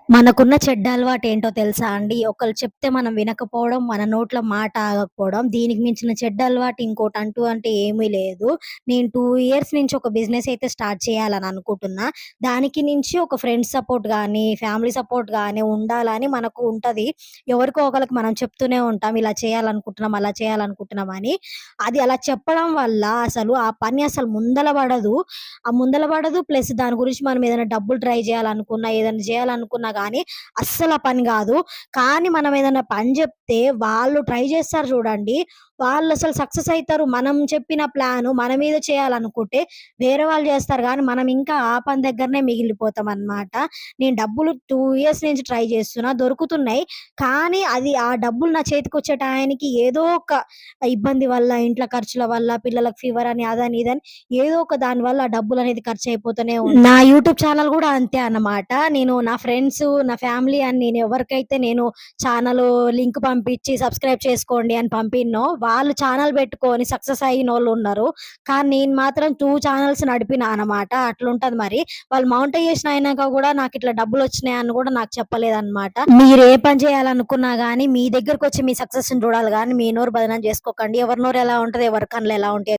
మనకున్న చెడ్డ అలవాటేంటో తెలుసా అండి? ఒకళ్ళు చెప్తే మనం వినకపోవడం, మన నోట్లో మాట ఆగకపోవడం. దీనికి మించిన చెడ్డ అలవాటు ఇంకోటంటూ అంటే ఏమీ లేదు. నేను 2 ఇయర్స్ నుంచి ఒక బిజినెస్ అయితే స్టార్ట్ చేయాలని అనుకుంటున్నా. దానికి నుంచి ఒక ఫ్రెండ్స్ సపోర్ట్ గానీ, ఫ్యామిలీ సపోర్ట్ గానీ ఉండాలని మనకు ఉంటది. ఎవరికో ఒకళ్ళకి మనం చెప్తూనే ఉంటాం. ఇలా చేయాలనుకుంటున్నాం, అలా చేయాలనుకుంటున్నాం అని. అది అలా చెప్పడం వల్ల అసలు ఆ పని అసలు ముందల పడదు. ముందల పడదు. ప్లస్ దాని గురించి మనం ఏదైనా డబ్బులు ట్రై చేయాలనుకున్నా, ఏదైనా చేయాలనుకున్నా గానీ అస్సల ఆ పని గాదు. కానీ మనం ఏదైనా పని జెప్తే వాళ్ళు ట్రై జేస్తారు జూడండి. వాళ్ళసలు సక్సెస్ అయితారు. మనం చెప్పిన ప్లాను మన మీద చేయాలనుకుంటే వేరే వాళ్ళు జేస్తారు గానీ, మనం ఇంకా ఆ పని దగ్గరనే మిగిలిపోతామనమాట. నేను డబ్బులు 2 ఇయర్స్ నుంచి ట్రై జేస్తున్నా. దొరుకుతున్నాయి. కానీ అది ఆ డబ్బులు నా చేతికొచ్చే టయానికి ఏదో ఒక ఇబ్బంది వల్ల, ఇంట్ల ఖర్చుల వల్ల, పిల్లలకు ఫీవరని, అదని, ఇదని ఏదో ఒక దాని వల్ల ఆ డబ్బులనేది ఖర్చయిపోతూనే నా యూట్యూబ్ ఛానెల్ గూడా అంతే అన్నమాట. నేను నా ఫ్రెండ్సు, నా ఫ్యామిలీ అని నేను ఎవరికైతే నేను ఛానెలు లింక్ పంపించి సబ్స్క్రైబ్ చేసుకోండి అని పంపినో, వాళ్ళు ఛానెల్ పెట్టుకొని సక్సెస్ అయినోళ్ళున్నారు. కానీ నేను మాత్రం 2 ఛానెల్స్ నడిపినా అన్నమాట. అట్లుంటది మరి. వాళ్ళు మానిటైజేషన్ అయినాక గూడా నాకిట్లా డబ్బులొచ్చినాయని గూడా నాకు చెప్పలేదన్నమాట. మీరు ఏ పని చేయాలనుకున్నా గానీ, మీ దగ్గరకొచ్చి మీ సక్సెస్‌ని చూడాలి గానీ, మీ నోరు బదనాం జేసుకోకండి. ఎవరి నోరు ఎలా ఉంటది, ఎవరి కళ్ళు ఎలా ఉంటాయో